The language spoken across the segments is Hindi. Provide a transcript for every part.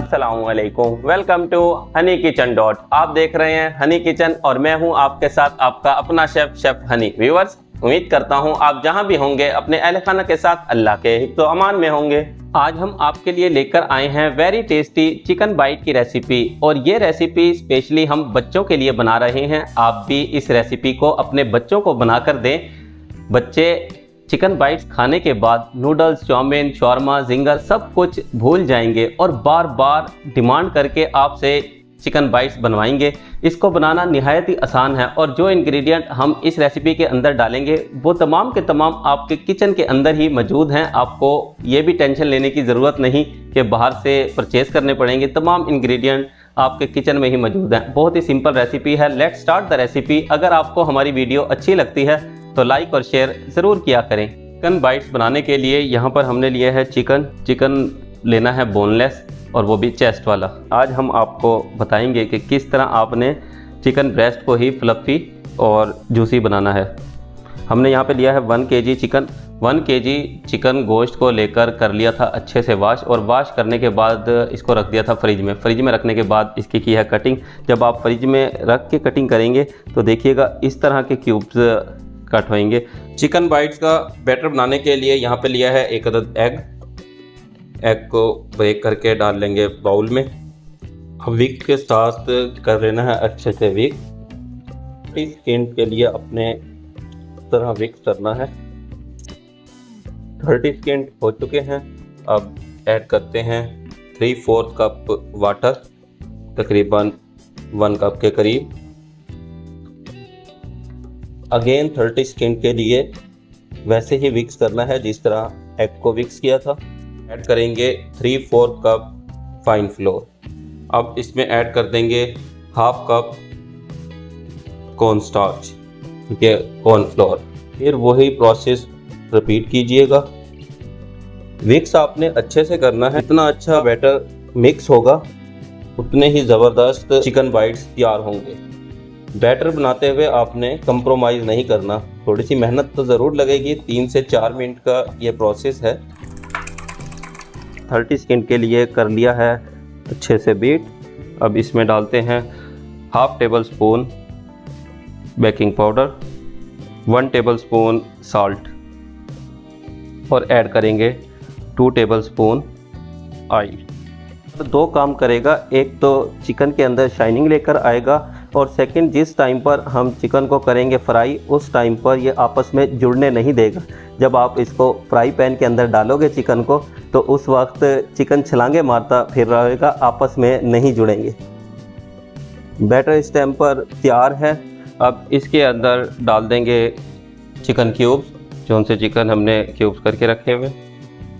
अस्सलामुअलैकुम, welcome to honey kitchen dot. आप देख रहे हैं हनी किचन और मैं हूं आपके साथ आपका अपना शेफ हनी। व्यूअर्स, उम्मीद करता हूं आप जहां भी होंगे अपने अहल खाना के साथ अल्लाह के हिफ्ज़ व अमान में होंगे। आज हम आपके लिए लेकर आए हैं वेरी टेस्टी चिकन बाइट की रेसिपी, और ये रेसिपी स्पेशली हम बच्चों के लिए बना रहे हैं। आप भी इस रेसिपी को अपने बच्चों को बनाकर दें। बच्चे चिकन बाइट्स खाने के बाद नूडल्स, चाउमीन, शॉर्मा, जिंगर सब कुछ भूल जाएंगे और बार बार डिमांड करके आपसे चिकन बाइट्स बनवाएंगे। इसको बनाना निहायत ही आसान है और जो इंग्रेडिएंट हम इस रेसिपी के अंदर डालेंगे वो तमाम के तमाम आपके किचन के अंदर ही मौजूद हैं। आपको ये भी टेंशन लेने की ज़रूरत नहीं कि बाहर से परचेज़ करने पड़ेंगे। तमाम इंग्रेडिएंट आपके किचन में ही मौजूद हैं। बहुत ही सिंपल रेसिपी है। Let's start the recipe. अगर आपको हमारी वीडियो अच्छी लगती है तो लाइक और शेयर ज़रूर किया करें। चिकन बाइट्स बनाने के लिए यहाँ पर हमने लिया है चिकन लेना है बोनलेस, और वो भी चेस्ट वाला। आज हम आपको बताएंगे कि किस तरह आपने चिकन ब्रेस्ट को ही फ्लफ़ी और जूसी बनाना है। हमने यहाँ पे लिया है 1 kg चिकन। 1 kg चिकन गोश्त को लेकर कर लिया था अच्छे से वॉश, और वॉश करने के बाद इसको रख दिया था फ्रिज में। फ्रिज में रखने के बाद इसकी की है कटिंग। जब आप फ्रिज में रख के कटिंग करेंगे तो देखिएगा इस तरह के क्यूब्स कट होंगे। चिकन बाइट्स का बैटर बनाने के लिए यहाँ पे लिया है 1 अदद एग को ब्रेक करके डाल लेंगे बाउल में। अब विक के साथ कर लेना है अच्छे से विक। 30 सेकंड के लिए अपने तरह विक्स करना है। 30 सेकंड हो चुके हैं। अब ऐड करते हैं 3/4 कप वाटर, तकरीबन 1 कप के करीब। अगेन 30 सेकंड के लिए वैसे ही विक्स करना है जिस तरह एग को विक्स किया था। ऐड करेंगे 3/4 कप फाइन फ्लोर। अब इसमें ऐड कर देंगे 1/2 कप कॉर्न स्टार्च, ठीक है, कॉर्न फ्लोर। फिर वही प्रोसेस रिपीट कीजिएगा। विक्स आपने अच्छे से करना है। जितना अच्छा बैटर मिक्स होगा उतने ही ज़बरदस्त चिकन बाइट्स तैयार होंगे। बैटर बनाते हुए आपने कंप्रोमाइज़ नहीं करना। थोड़ी सी मेहनत तो ज़रूर लगेगी। 3 से 4 मिनट का ये प्रोसेस है। 30 सेकंड के लिए कर लिया है अच्छे से बीट। अब इसमें डालते हैं 1/2 table spoon baking powder, 1 table spoon salt, और ऐड करेंगे 2 टेबल स्पून ऑयल। तो 2 काम करेगा। एक तो चिकन के अंदर शाइनिंग लेकर आएगा, और सेकंड जिस टाइम पर हम चिकन को करेंगे फ्राई उस टाइम पर ये आपस में जुड़ने नहीं देगा। जब आप इसको फ्राई पैन के अंदर डालोगे चिकन को तो उस वक्त चिकन छलांगे मारता फिर रहेगा, आपस में नहीं जुड़ेंगे। बैटर इस टाइम पर तैयार है। अब इसके अंदर डाल देंगे चिकन क्यूब्स, जो उनसे चिकन हमने क्यूब्स करके रखे हुए,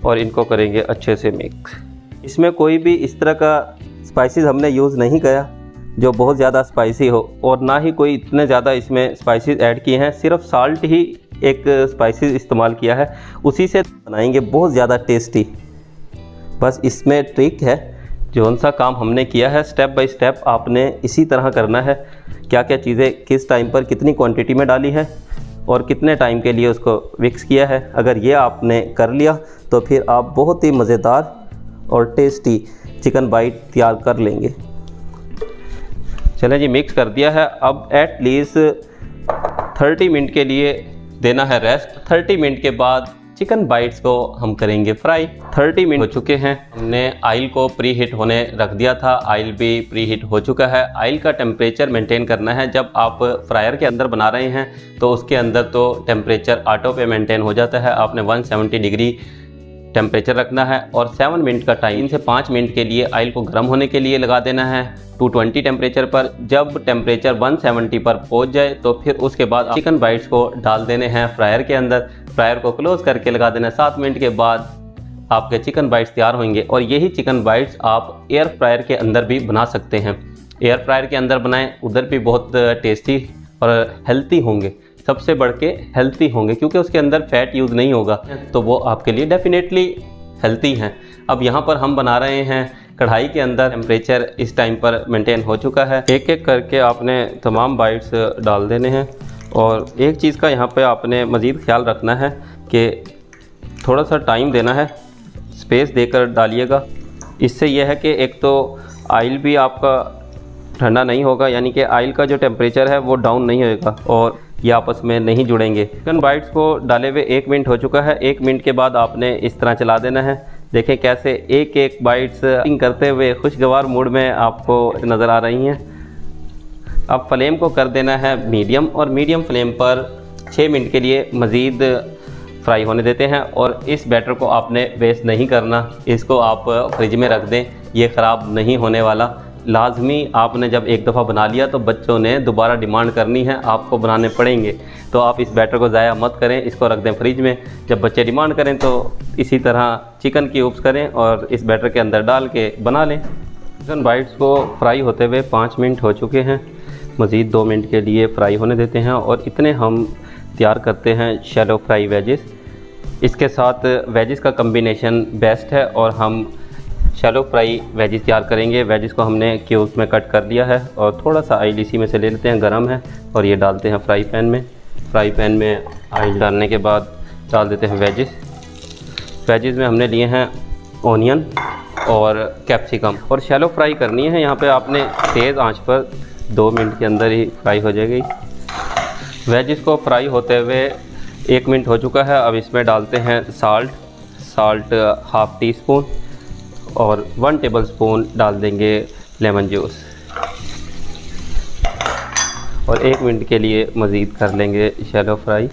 और इनको करेंगे अच्छे से मिक्स। इसमें कोई भी इस तरह का स्पाइसेस हमने यूज़ नहीं किया जो बहुत ज़्यादा स्पाइसी हो, और ना ही कोई इतने ज़्यादा इसमें स्पाइसेस ऐड किए हैं। सिर्फ साल्ट ही एक स्पाइसेस इस्तेमाल किया है, उसी से बनाएंगे बहुत ज़्यादा टेस्टी। बस इसमें ट्रिक है, जौन सा काम हमने किया है स्टेप बाय स्टेप आपने इसी तरह करना है। क्या क्या चीज़ें किस टाइम पर कितनी क्वांटिटी में डाली है और कितने टाइम के लिए उसको मिक्स किया है। अगर ये आपने कर लिया तो फिर आप बहुत ही मज़ेदार और टेस्टी चिकन बाइट तैयार कर लेंगे। चलें जी, मिक्स कर दिया है। अब एटलीस्ट 30 मिनट के लिए देना है रेस्ट। 30 मिनट के बाद चिकन बाइट्स को हम करेंगे फ्राई। 30 मिनट हो चुके हैं। हमने ऑयल को प्री हीट होने रख दिया था। ऑयल भी प्री हीट हो चुका है। ऑयल का टेम्परेचर मेंटेन करना है। जब आप फ्रायर के अंदर बना रहे हैं तो उसके अंदर तो टेम्परेचर ऑटो पे मेंटेन हो जाता है। आपने 170 डिग्री टेम्परेचर रखना है, और 7 मिनट का टाइम से 5 मिनट के लिए ऑयल को गर्म होने के लिए लगा देना है 220 टेम्परेचर पर। जब टेम्परेचर 170 पर पहुंच जाए तो फिर उसके बाद चिकन बाइट्स को डाल देने हैं फ्रायर के अंदर। फ्रायर को क्लोज करके लगा देना है। 7 मिनट के बाद आपके चिकन बाइट्स तैयार होंगे, और यही चिकन बाइट्स आप एयर फ्रायर के अंदर भी बना सकते हैं। एयर फ्रायर के अंदर बनाएं, उधर भी बहुत टेस्टी और हेल्थी होंगे। सबसे बढ़ के हेल्थी होंगे क्योंकि उसके अंदर फैट यूज़ नहीं होगा, तो वो आपके लिए डेफिनेटली हेल्थी हैं। अब यहाँ पर हम बना रहे हैं कढ़ाई के अंदर। टेम्परेचर इस टाइम पर मेंटेन हो चुका है। एक एक करके आपने तमाम बाइट्स डाल देने हैं, और एक चीज़ का यहाँ पे आपने मज़ीद ख्याल रखना है कि थोड़ा सा टाइम देना है, स्पेस देकर डालिएगा। इससे यह है कि एक तो आयल भी आपका ठंडा नहीं होगा, यानी कि आयल का जो टेम्परेचर है वो डाउन नहीं होगा और ये आपस में नहीं जुड़ेंगे। चिकन बाइट्स को डाले हुए 1 मिनट हो चुका है। 1 मिनट के बाद आपने इस तरह चला देना है। देखें कैसे एक एक बाइट्स करते हुए खुशगवार मूड में आपको नज़र आ रही हैं। अब फ्लेम को कर देना है मीडियम, और मीडियम फ्लेम पर 6 मिनट के लिए मज़ीद फ्राई होने देते हैं। और इस बैटर को आपने वेस्ट नहीं करना, इसको आप फ्रिज में रख दें, ये ख़राब नहीं होने वाला। लाजमी आपने जब एक दफ़ा बना लिया तो बच्चों ने दोबारा डिमांड करनी है, आपको बनाने पड़ेंगे। तो आप इस बैटर को ज़ाया मत करें, इसको रख दें फ्रिज में। जब बच्चे डिमांड करें तो इसी तरह चिकन क्यूब्स करें और इस बैटर के अंदर डाल के बना लें। चिकन बाइट्स को फ्राई होते हुए 5 मिनट हो चुके हैं। मज़ीद 2 मिनट के लिए फ्राई होने देते हैं और इतने हम तैयार करते हैं शैलो फ्राई वेजेस। इसके साथ वेजेस का कम्बिनेशन बेस्ट है और हम शैलो फ्राई वेजिस तैयार करेंगे। वेजिस को हमने क्यूब्स में कट कर लिया है और थोड़ा सा ऑयल इसी में से ले लेते हैं, गरम है, और ये डालते हैं फ्राई पैन में। फ्राई पैन में ऑयल डालने के बाद डाल देते हैं वेजिस। वेजिस में हमने लिए हैं ओनियन और कैप्सिकम, और शैलो फ्राई करनी है। यहाँ पे आपने तेज़ आंच पर 2 मिनट के अंदर ही फ्राई हो जाएगी। वेजिस को फ्राई होते हुए 1 मिनट हो चुका है। अब इसमें डालते हैं साल्ट हाफ़ टी स्पून, और 1 टेबल स्पून डाल देंगे लेमन जूस, और 1 मिनट के लिए मज़ीद कर लेंगे शैलो फ्राई।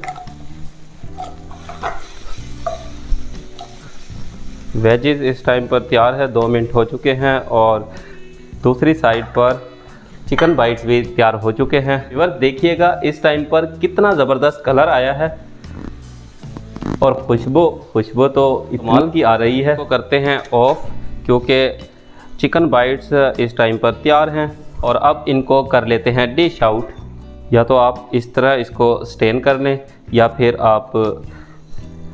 वेजिस इस टाइम पर तैयार है, 2 मिनट हो चुके हैं, और दूसरी साइड पर चिकन बाइट्स भी तैयार हो चुके हैं। व्यूअर्स देखिएगा इस टाइम पर कितना ज़बरदस्त कलर आया है, और खुशबू तो कमाल की आ रही है। तो करते हैं ऑफ, क्योंकि चिकन बाइट्स इस टाइम पर तैयार हैं। और अब इनको कर लेते हैं डिश आउट। या तो आप इस तरह इसको स्टेन कर लें, या फिर आप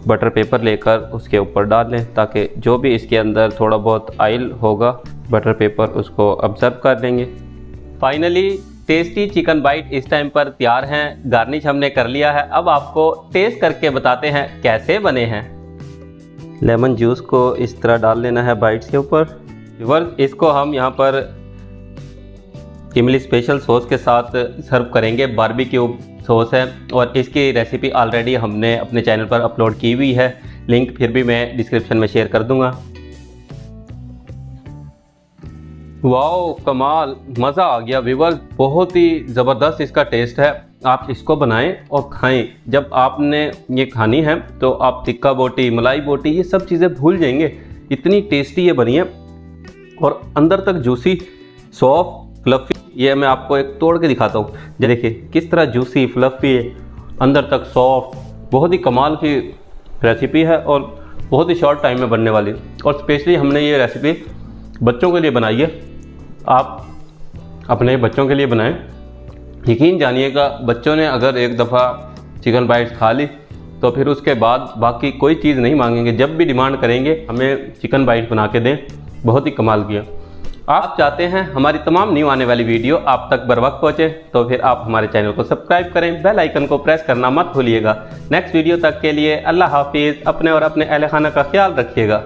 बटर पेपर लेकर उसके ऊपर डाल लें, ताकि जो भी इसके अंदर थोड़ा बहुत ऑयल होगा बटर पेपर उसको ऑब्जर्व कर लेंगे। फाइनली टेस्टी चिकन बाइट इस टाइम पर तैयार हैं। गार्निश हमने कर लिया है। अब आपको टेस्ट करके बताते हैं कैसे बने हैं। लेमन जूस को इस तरह डाल लेना है बाइट्स के ऊपर। व्यूअर्स इसको हम यहाँ पर इमली स्पेशल सॉस के साथ सर्व करेंगे। बारबेक्यू सॉस है, और इसकी रेसिपी ऑलरेडी हमने अपने चैनल पर अपलोड की हुई है। लिंक फिर भी मैं डिस्क्रिप्शन में शेयर कर दूंगा। वाओ कमाल, मज़ा आ गया व्यूअर्स, बहुत ही ज़बरदस्त इसका टेस्ट है। आप इसको बनाएं और खाएं। जब आपने ये खानी है तो आप टिक्का बोटी, मलाई बोटी, ये सब चीज़ें भूल जाएंगे। इतनी टेस्टी ये बनी है, और अंदर तक जूसी, सॉफ्ट, फ्लफ़ी। ये मैं आपको एक तोड़ के दिखाता हूँ। देखिए किस तरह जूसी, फ्लफ़ी, अंदर तक सॉफ्ट। बहुत ही कमाल की रेसिपी है और बहुत ही शॉर्ट टाइम में बनने वाली। और स्पेशली हमने ये रेसिपी बच्चों के लिए बनाई है। आप अपने बच्चों के लिए बनाएं। यकीन जानिएगा, बच्चों ने अगर एक दफ़ा चिकन बाइट्स खा ली तो फिर उसके बाद बाकी कोई चीज़ नहीं मांगेंगे। जब भी डिमांड करेंगे हमें चिकन बाइट्स बना के दें। बहुत ही कमाल किया। आप चाहते हैं हमारी तमाम न्यू आने वाली वीडियो आप तक बर वक्त पहुँचे, तो फिर आप हमारे चैनल को सब्सक्राइब करें, बेल आइकन को प्रेस करना मत भूलिएगा। नेक्स्ट वीडियो तक के लिए अल्लाह हाफिज़। अपने और अपने अहल खाना का ख्याल रखिएगा।